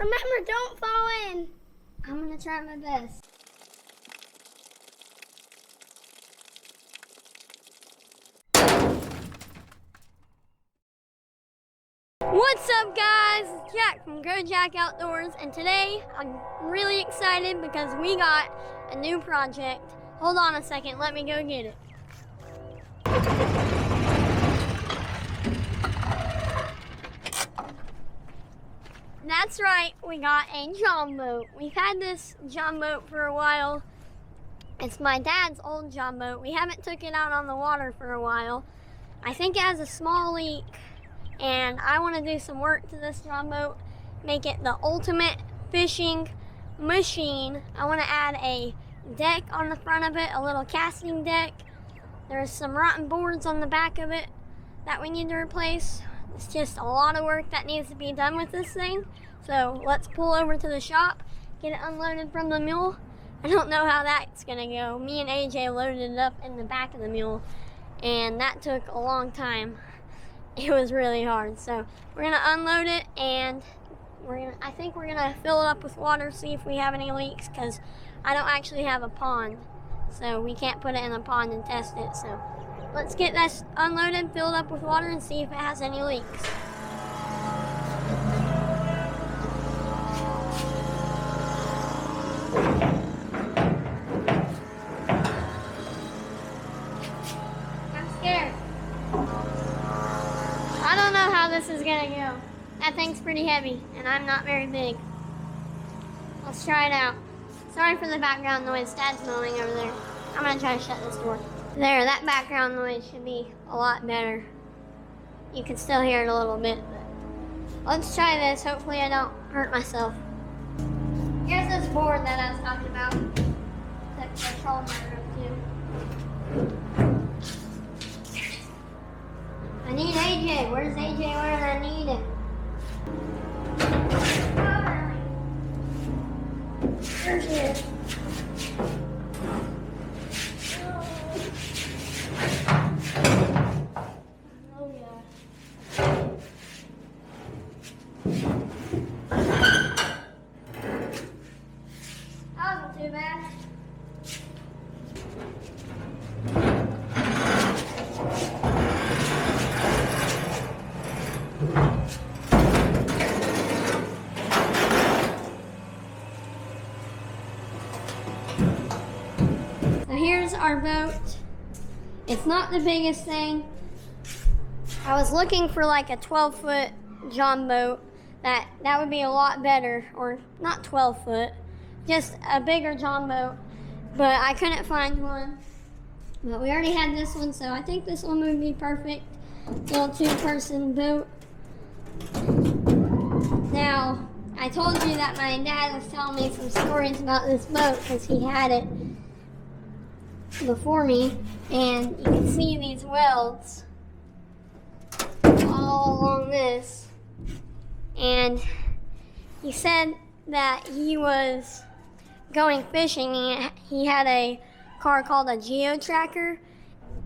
Remember, don't fall in. I'm gonna try my best. What's up, guys? It's Jack from GrowJack Outdoors, and today I'm really excited because we got a new project. Hold on a second, let me go get it. That's right, we got a Jon Boat. We've had this Jon Boat for a while. It's my dad's old Jon Boat. We haven't took it out on the water for a while. I think it has a small leak, and I want to do some work to this Jon Boat, make it the ultimate fishing machine. I want to add a deck on the front of it, a little casting deck. There's some rotten boards on the back of it that we need to replace. It's just a lot of work that needs to be done with this thing. So let's pull over to the shop, get it unloaded from the mule. I don't know how that's gonna go. Me and AJ loaded it up in the back of the mule, and that took a long time. It was really hard. So we're gonna unload it, and I think we're gonna fill it up with water, see if we have any leaks, because I don't actually have a pond. So we can't put it in a pond and test it. So let's get this unloaded, filled up with water, and see if it has any leaks. I'm scared. I don't know how this is gonna go. That thing's pretty heavy, and I'm not very big. Let's try it out. Sorry for the background noise. Dad's mowing over there. I'm gonna try to shut this door. There, that background noise should be a lot better. You can still hear it a little bit, but let's try this. Hopefully I don't hurt myself. Here's this board that I was talking about to control my room too. I need AJ. Where's AJ when I need him? There's it. Oh yeah. That wasn't too bad. So here's our boat. It's not the biggest thing. I was looking for like a 12-foot Jon Boat. That would be a lot better, or not 12 foot, just a bigger Jon Boat, but I couldn't find one. But we already had this one, so I think this one would be perfect. Little two-person boat. Now, I told you that my dad was telling me some stories about this boat because he had it before me, and you can see these welds all along this. And he said that he was going fishing. He had a car called a geo-tracker,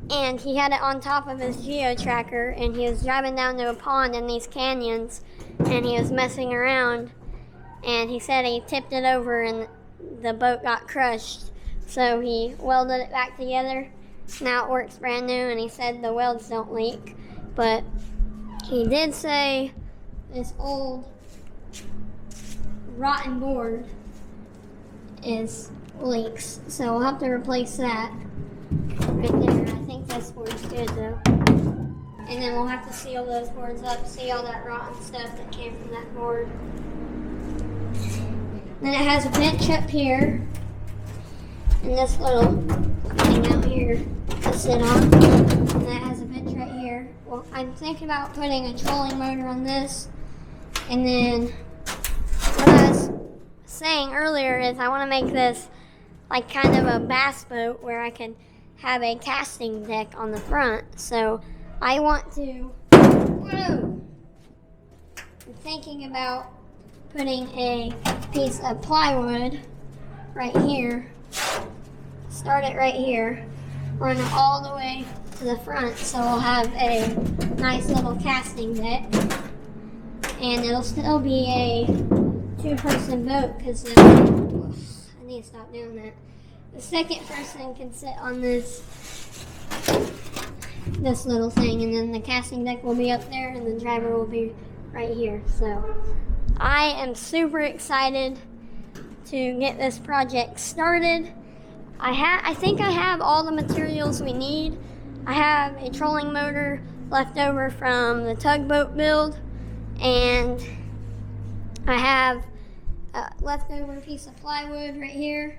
and he had it on top of his geo-tracker, and he was driving down to a pond in these canyons, and he was messing around, and he said he tipped it over and the boat got crushed. So he welded it back together. Now it works brand new, and he said the welds don't leak. But he did say this old rotten board is leaks. So we'll have to replace that right there. I think this board's good though. And then we'll have to seal those boards up, see all that rotten stuff that came from that board. Then it has a bench up here, and this little thing out here to sit on. And that has a bench right here. Well, I'm thinking about putting a trolling motor on this. And then what I was saying earlier is I want to make this like kind of a bass boat where I can have a casting deck on the front. So I want to, I'm thinking about putting a piece of plywood right here. Start it right here, run it all the way to the front, so we'll have a nice little casting deck, and it'll still be a 2 the boat because I need to stop doing that. The second person can sit on this little thing, and then the casting deck will be up there and the driver will be right here. So I am super excited to get this project started. I think I have all the materials we need. I have a trolling motor left over from the tugboat build, and I have a leftover piece of plywood right here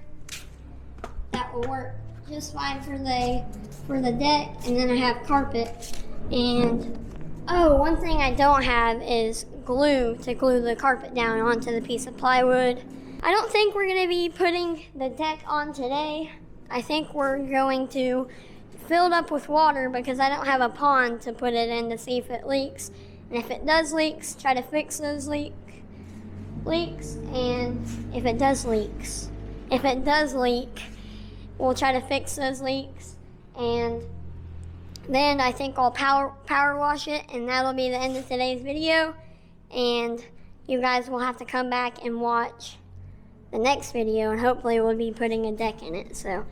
that will work just fine for the deck, and then I have carpet. And oh, one thing I don't have is glue to glue the carpet down onto the piece of plywood. I don't think we're going to be putting the deck on today. I think we're going to fill it up with water because I don't have a pond to put it in to see if it leaks. And if it does leaks, try to fix those leaks. And if it does leak, we'll try to fix those leaks. And then I think I'll power wash it, and that'll be the end of today's video. And you guys will have to come back and watch the next video, and hopefully we'll be putting a deck in it. So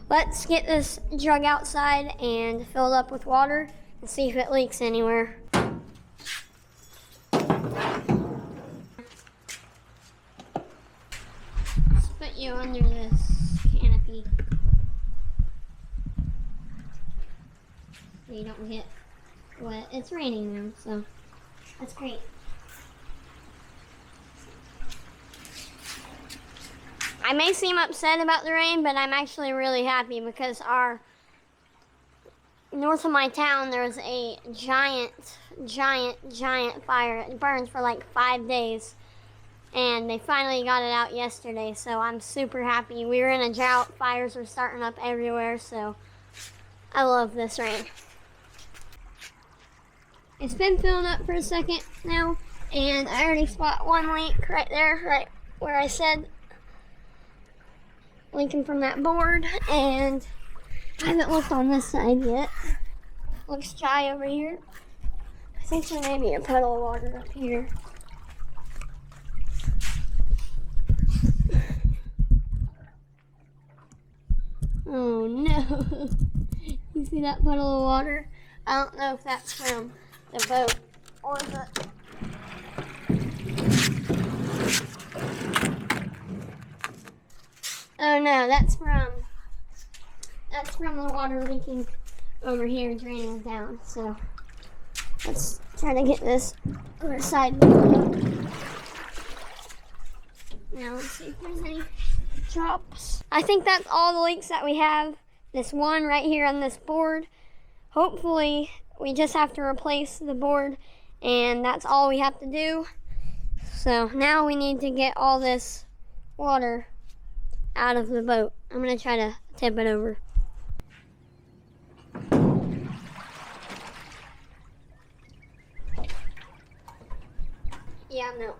let's get this jug outside and fill it up with water and see if it leaks anywhere. Let's put you under this canopy so you don't get wet. It's raining now, so that's great. I may seem upset about the rain, but I'm actually really happy because north of my town, there's a giant fire. It burns for like 5 days, and they finally got it out yesterday, so I'm super happy. We were in a drought, fires were starting up everywhere, so I love this rain. It's been filling up for a second now, and I already spot one leak right there, right where I said linking from that board, and I haven't looked on this side yet. Looks dry over here. I think there may be a puddle of water up here. Oh no. You see that puddle of water? I don't know if that's from the boat or the... Oh no, that's from the water leaking over here, draining down. So let's try to get this other side filled up. Now let's see if there's any drops. I think that's all the leaks that we have. This one right here on this board. Hopefully we just have to replace the board, and that's all we have to do. So now we need to get all this water out of the boat. I'm gonna try to tip it over. Yeah, no.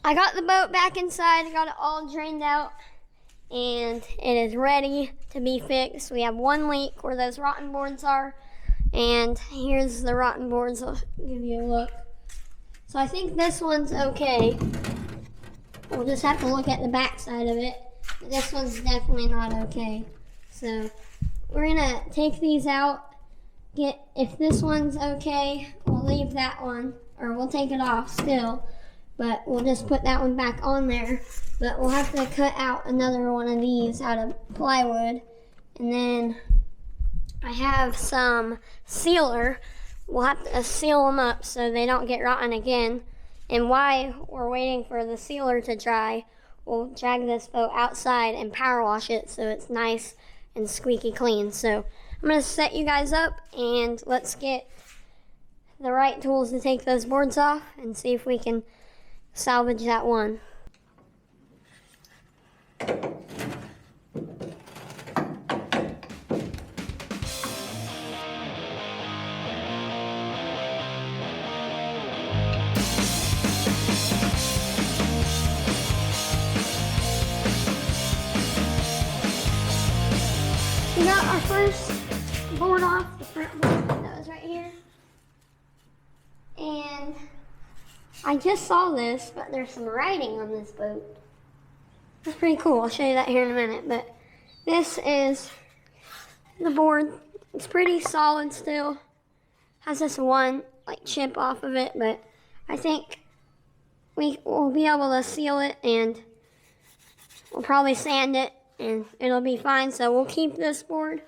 I got the boat back inside, got it all drained out, and it is ready to be fixed. We have one leak where those rotten boards are, and here's the rotten boards. I'll give you a look. So I think this one's okay. We'll just have to look at the back side of it. This one's definitely not okay. So we're gonna take these out. If this one's okay, we'll leave that one, or we'll take it off still. But we'll just put that one back on there. But we'll have to cut out another one of these out of plywood. And then I have some sealer. We'll have to seal them up so they don't get rotten again. And while we're waiting for the sealer to dry, we'll drag this boat outside and power wash it so it's nice and squeaky clean. So I'm gonna set you guys up, and let's get the right tools to take those boards off and see if we can salvage that one. first board off, the front board that was right here. And I just saw this, but there's some writing on this boat. That's pretty cool. I'll show you that here in a minute. But this is the board. It's pretty solid still. Has this one like chip off of it, but I think we will be able to seal it, and we'll probably sand it and it'll be fine. So we'll keep this board,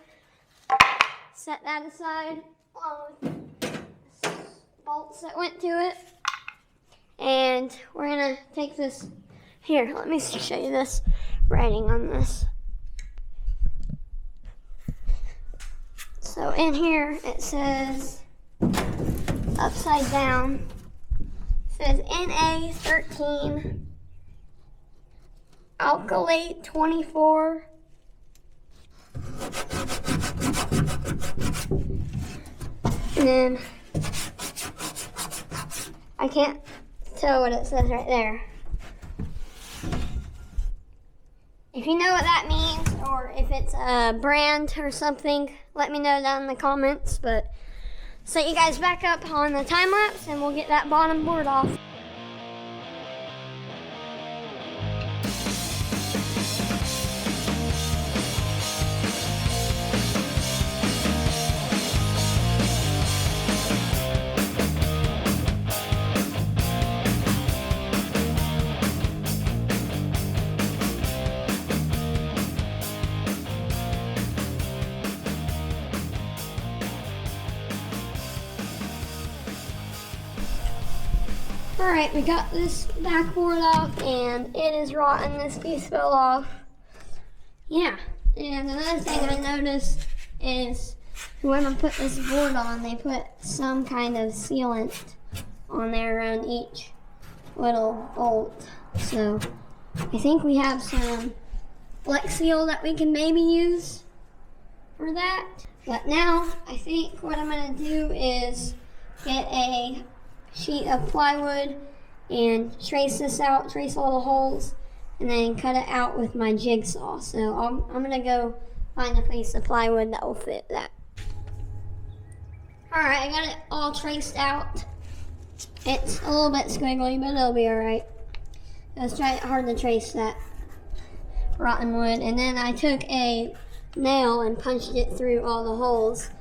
set that aside along with the bolts that went to it. And we're gonna take this, here, let me show you this writing on this. So in here it says, upside down, it says Na13, alkylate 24, and then I can't tell what it says right there. If you know what that means, or if it's a brand or something, let me know down in the comments. But set you guys back up on the time lapse and we'll get that bottom board off. Alright, we got this backboard off and it is rotten. This piece fell off. Yeah, and another thing I noticed is whoever put this board on, they put some kind of sealant on there around each little bolt. So I think we have some Flex Seal that we can maybe use for that. But now I think what I'm going to do is get a sheet of plywood and trace this out, trace all the holes, and then cut it out with my jigsaw. So I'm gonna go find a piece of plywood that will fit that. Alright, I got it all traced out. It's a little bit squiggly, but it'll be alright. It's hard to trace that rotten wood. And then I took a nail and punched it through all the holes,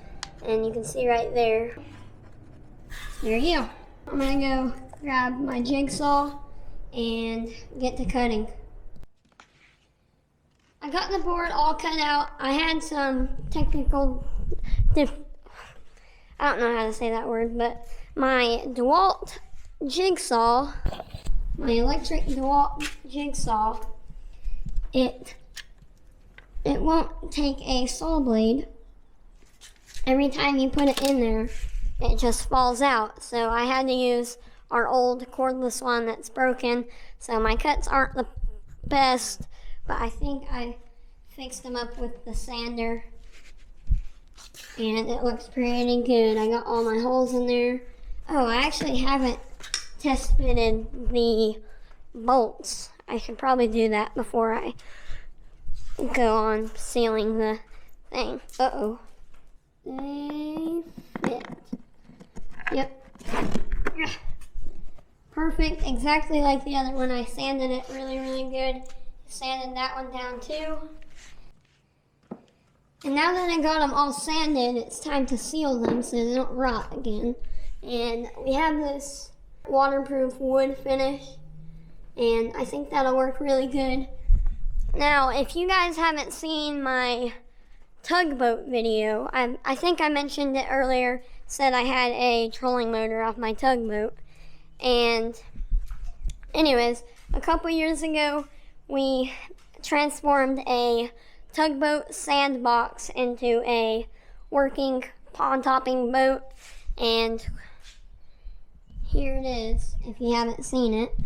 and you can see right there. There you go. I'm gonna go grab my jigsaw and get to cutting. I got the board all cut out. I had some technical, I don't know how to say that word, but my DeWalt jigsaw, my electric DeWalt jigsaw, it won't take a saw blade. Every time you put it in there, it just falls out. So I had to use our old cordless one that's broken. So my cuts aren't the best, but I think I fixed them up with the sander and it looks pretty good. I got all my holes in there. Oh, I actually haven't test fitted the bolts. I should probably do that before I go on sealing the thing. Uh-oh. They fit. Yep. Perfect, exactly like the other one. I sanded it really, really good. Sanded that one down too. And now that I got them all sanded, it's time to seal them so they don't rot again. And we have this waterproof wood finish, and I think that'll work really good. Now, if you guys haven't seen my tugboat video, I think I mentioned it earlier, said I had a trolling motor off my tugboat. And anyways, a couple years ago, we transformed a tugboat sandbox into a working pond topping boat, and here it is if you haven't seen it.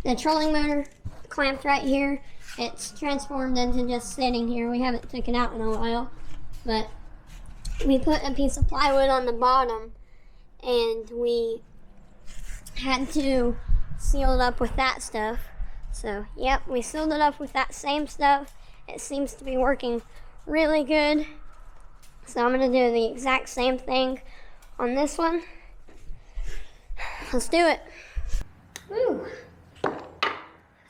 The trolling motor clamped right here. It's transformed into just sitting here. We haven't took it out in a while, but we put a piece of plywood on the bottom and we had to seal it up with that stuff. So, yep, we sealed it up with that same stuff, It seems to be working really good. So I'm gonna do the exact same thing on this one. Let's do it. Woo.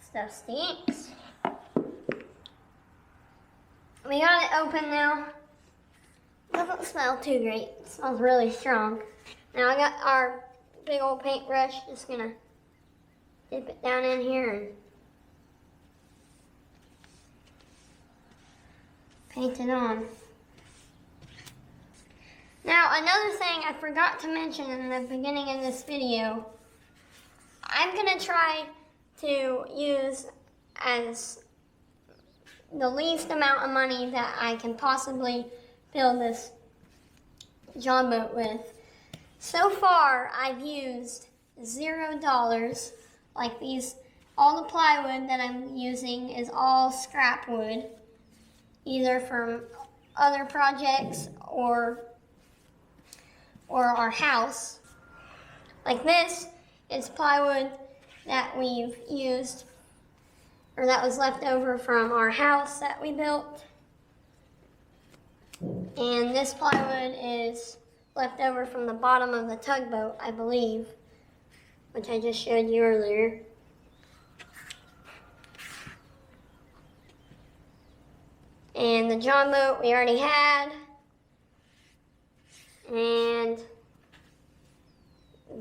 Stuff stinks. We got it open now. Doesn't smell too great. It smells really strong. Now I got our big old paintbrush. Just gonna dip it down in here and paint it on. Now another thing I forgot to mention in the beginning of this video, I'm gonna try to use as the least amount of money that I can possibly build this Jon Boat with. So far, I've used $0. Like these, all the plywood that I'm using is all scrap wood, either from other projects or our house. Like this is plywood that we've used, or that was left over from our house that we built. And this plywood is left over from the bottom of the tugboat, I believe, which I just showed you earlier. And the Jon Boat we already had. And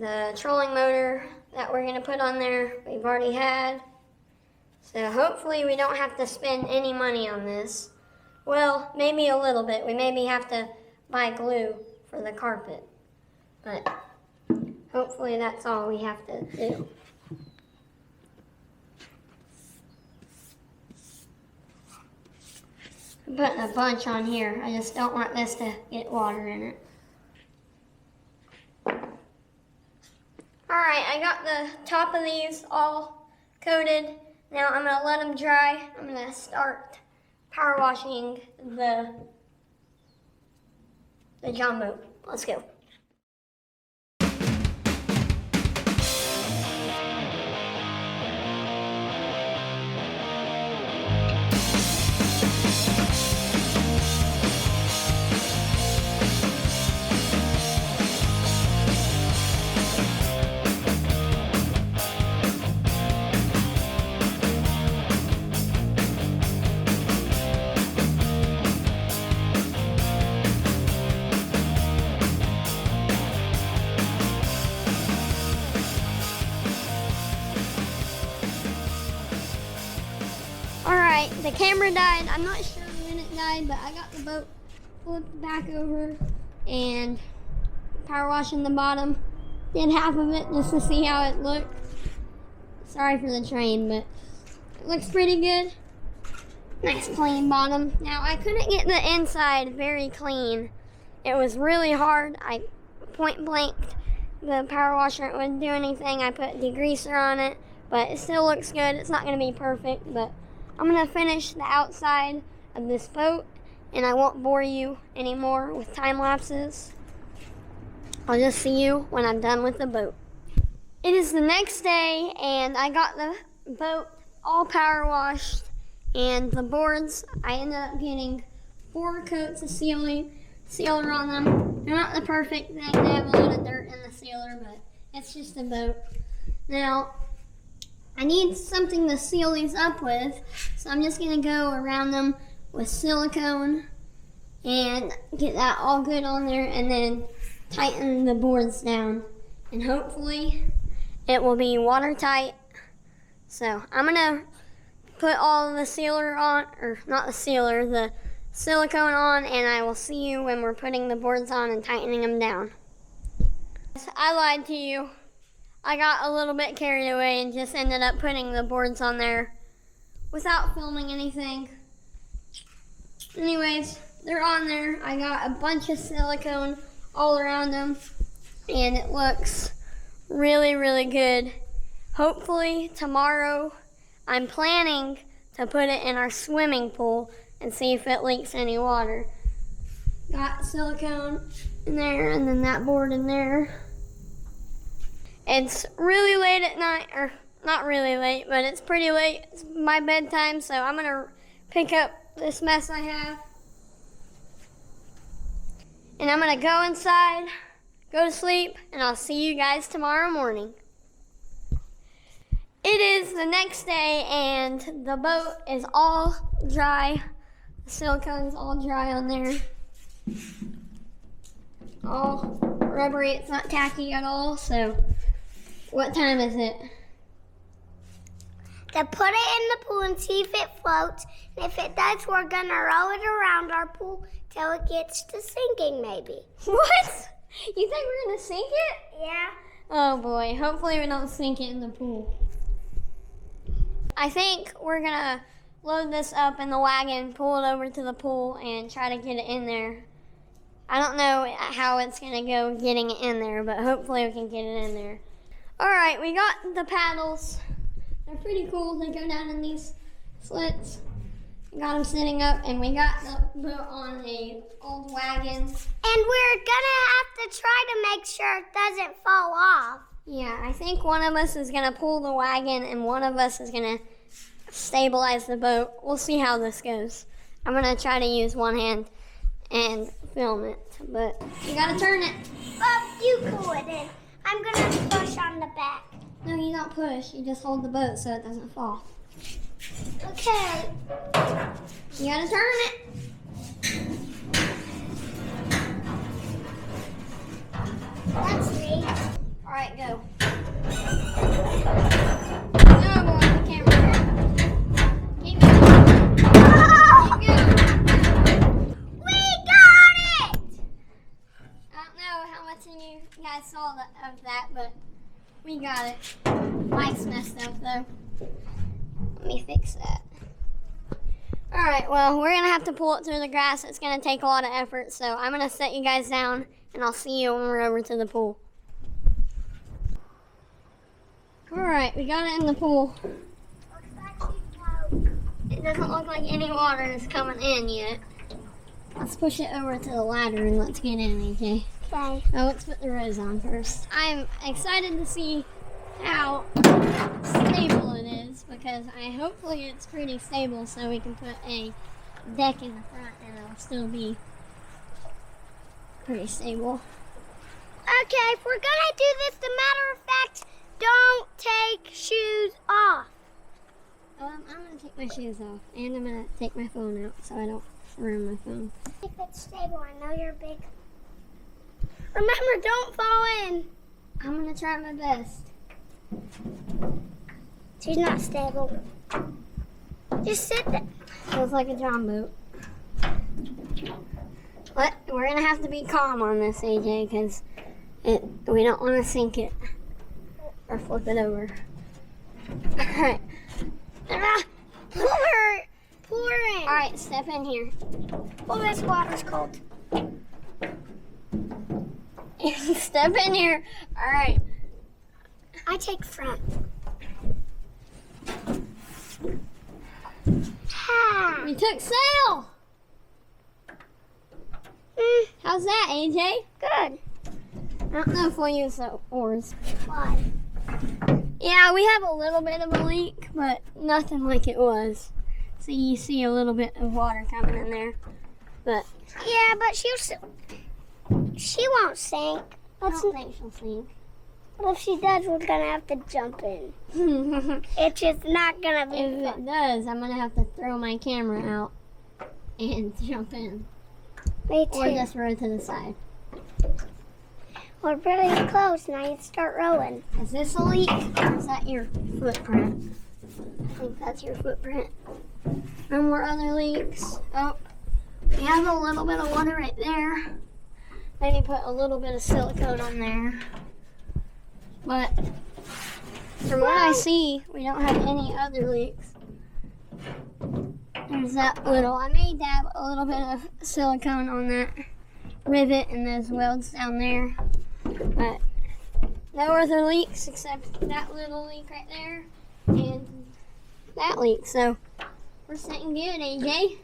the trolling motor that we're gonna put on there, we've already had. So hopefully we don't have to spend any money on this. Well, maybe a little bit. We maybe have to buy glue for the carpet. But hopefully that's all we have to do. I'm putting a bunch on here. I just don't want this to get water in it. Alright, I got the top of these all coated. Now I'm going to let them dry. I'm going to start power washing the Jon Boat. Let's go. Alright, the camera died. I'm not sure when it died, but I got the boat flipped back over and power washing the bottom. Did half of it just to see how it looked. Sorry for the train, but it looks pretty good. Nice clean bottom. Now, I couldn't get the inside very clean. It was really hard. I point blanked the power washer. It wouldn't do anything. I put degreaser on it, but it still looks good. It's not going to be perfect, but I'm going to finish the outside of this boat, and I won't bore you anymore with time lapses. I'll just see you when I'm done with the boat. It is the next day, and I got the boat all power washed, and the boards, I ended up getting 4 coats of sealer on them. They're not the perfect thing. They have a lot of dirt in the sealer, but it's just a boat. Now, I need something to seal these up with, so I'm just going to go around them with silicone and get that all good on there, and then tighten the boards down. And hopefully it will be watertight. So I'm going to put all the sealer on, or not the sealer, the silicone on, and I will see you when we're putting the boards on and tightening them down. I lied to you. I got a little bit carried away and just ended up putting the boards on there without filming anything. Anyways, they're on there. I got a bunch of silicone all around them, and it looks really, really good. Hopefully tomorrow, I'm planning to put it in our swimming pool and see if it leaks any water. Got silicone in there, and then that board in there. It's really late at night, or not really late, but it's pretty late. It's my bedtime, so I'm gonna pick up this mess I have. And I'm gonna go inside, go to sleep, and I'll see you guys tomorrow morning. It is the next day and the boat is all dry. The silicone's all dry on there. All rubbery, it's not tacky at all. So, what time is it? To put it in the pool and see if it floats. And if it does, we're gonna roll it around our pool till it gets to sinking, maybe. What? You think we're gonna sink it? Yeah. Oh boy, hopefully we don't sink it in the pool. I think we're gonna load this up in the wagon, pull it over to the pool, and try to get it in there. I don't know how it's gonna go getting it in there, but hopefully we can get it in there. All right, we got the paddles. They're pretty cool. They go down in these slits. We got them sitting up, and we got the boat on a old wagon. And we're gonna have to try to make sure it doesn't fall off. Yeah, I think one of us is gonna pull the wagon, and one of us is gonna stabilize the boat. We'll see how this goes. I'm gonna try to use one hand and film it, but you gotta turn it. Well, you pull it in. I'm gonna push on the back. No, you don't push. You just hold the boat so it doesn't fall. Okay. You gotta turn it. Let's see. All right, go. No, boy, the camera. Keep going. Keep going. We got it! I don't know how much of you guys saw of that, but we got it. Mike's messed up though. Let me fix that. All right, well, we're gonna have to pull it through the grass. It's gonna take a lot of effort, so I'm gonna set you guys down, and I'll see you when we're over to the pool. All right, we got it in the pool. It doesn't look like any water is coming in yet. Let's push it over to the ladder and let's get in, AJ. Okay. Now let's put the rose on first. I'm excited to see how stable it is because hopefully it's pretty stable so we can put a deck in the front and it'll still be pretty stable. Okay, if we're gonna do this, the matter of fact, don't take shoes off. I'm gonna take my shoes off and I'm gonna take my phone out so I don't ruin my phone. If it's stable, I know you're big. Remember, don't fall in. I'm gonna try my best. She's not stable. Just sit there. Feels like a Jon Boat. But we're gonna have to be calm on this, AJ, because we don't want to sink it or flip it over. All right. Pull her in. All right, step in here. Oh, this water's cold. Step in here. All right. I take front. We took sail. How's that, AJ? Good. I don't know if we'll use the oars. Why? Yeah, we have a little bit of a leak, but nothing like it was. So you see a little bit of water coming in there. But yeah, but she won't sink. I don't think she'll sink. But if she does, we're gonna have to jump in. It's just not gonna be If fun. it does, I'm gonna have to throw my camera out and jump in. Me too. Or just row to the side. We're pretty close. Now you start rowing. Is this a leak or is that your footprint? I think that's your footprint. No more other leaks. Oh, we have a little bit of water right there. Maybe put a little bit of silicone on there. But from what I see, we don't have any other leaks. There's that little, I may dab a little bit of silicone on that rivet and those welds down there. But no other leaks except that little leak right there and that leak. So we're sitting good, AJ.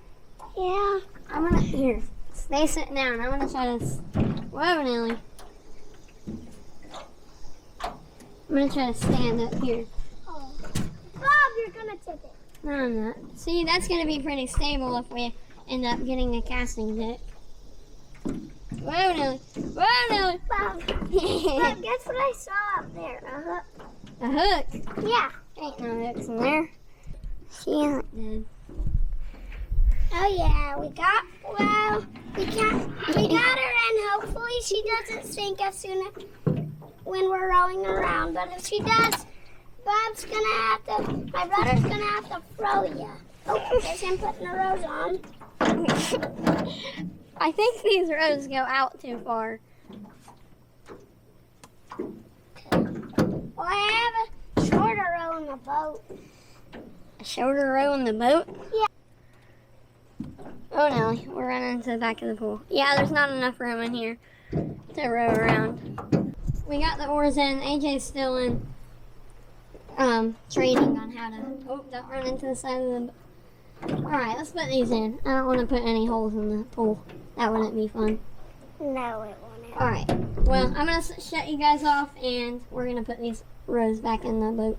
Yeah. I'm gonna, here, stay sitting down. I'm gonna try to, whoa, Nelly. I'm gonna try to stand up here. Oh. Bob, you're gonna tip it. No, not. See, that's going to be pretty stable if we end up getting a casting deck. Whoa, Nelly. Whoa, Nelly. Mom, guess what I saw up there? A hook. A hook? Yeah. Ain't no hooks in there. She ain't dead. Oh yeah, we got her, and hopefully she doesn't sink as soon as when we're rowing around. But if she does, my brother's gonna have to throw you. Oh, there's him putting the rows on. I think these rows go out too far. Well, I have a shorter row in the boat. A shorter row in the boat? Yeah. Oh, Nelly, we're running to the back of the pool. Yeah, there's not enough room in here to row around. We got the oars in. AJ's still in training on how to... Oh, don't run into the side of the boat. Alright, let's put these in. I don't want to put any holes in the pool. That wouldn't be fun. No, it won't. Alright, well, I'm going to shut you guys off, and we're going to put these rows back in the boat.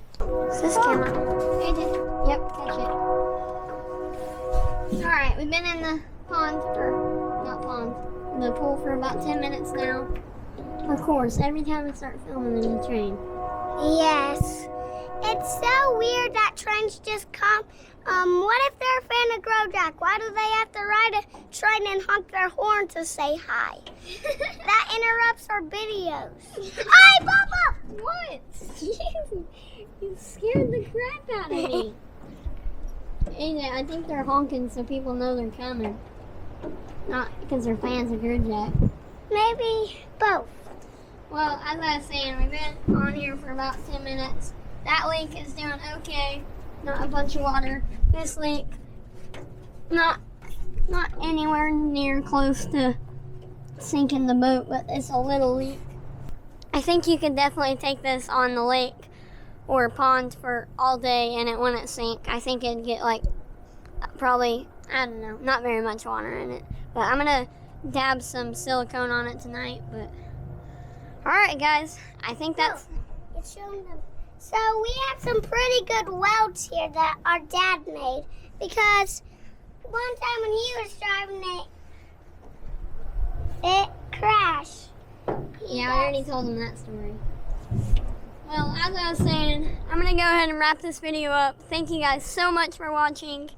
Is this camera? AJ? Yep, catch it. Alright, we've been in the the pool for about 10 minutes now. Of course, every time I start filming in the train. Yes. It's so weird that trains just come. What if they're a fan of GrowJack? Why do they have to ride a train and honk their horn to say hi? That interrupts our videos. Hi, Papa! What? You scared the crap out of me. AJ, I think they're honking so people know they're coming. Not because they're fans of GrowJack. Maybe both. Well, as I was saying, we've been on here for about 10 minutes. That leak is doing okay. Not a bunch of water. This leak, not anywhere near close to sinking the boat, but it's a little leak. I think you could definitely take this on the lake or pond for all day and it wouldn't sink. I think it'd get like probably, I don't know, not very much water in it. But I'm gonna dab some silicone on it tonight. But all right, guys, I think that's. It's showing them. So we have some pretty good welds here that our dad made because one time when he was driving it crashed. Yeah, I already told him that story. Well, as I was saying, I'm going to go ahead and wrap this video up. Thank you guys so much for watching,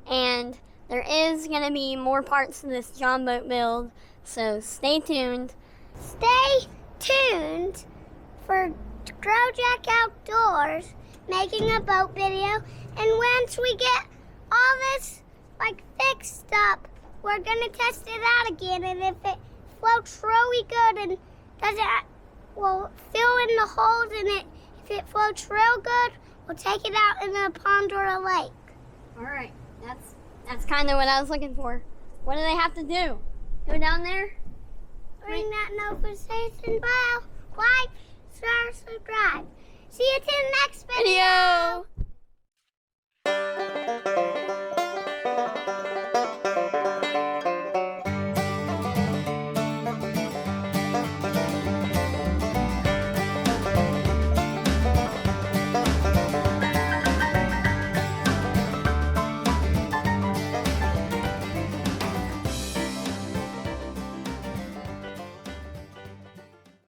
and there is going to be more parts to this Jon Boat build, so stay tuned. Stay tuned for GrowJack Outdoors making a boat video, and once we get all this fixed up, we're gonna test it out again, and if it floats really good and we'll fill in the holes in it. If it floats real good, we'll take it out in a pond or a lake. All right, that's kind of what I was looking for. What do they have to do? Go down there? Ring that notification bell. Like, share, subscribe. See you to the next video.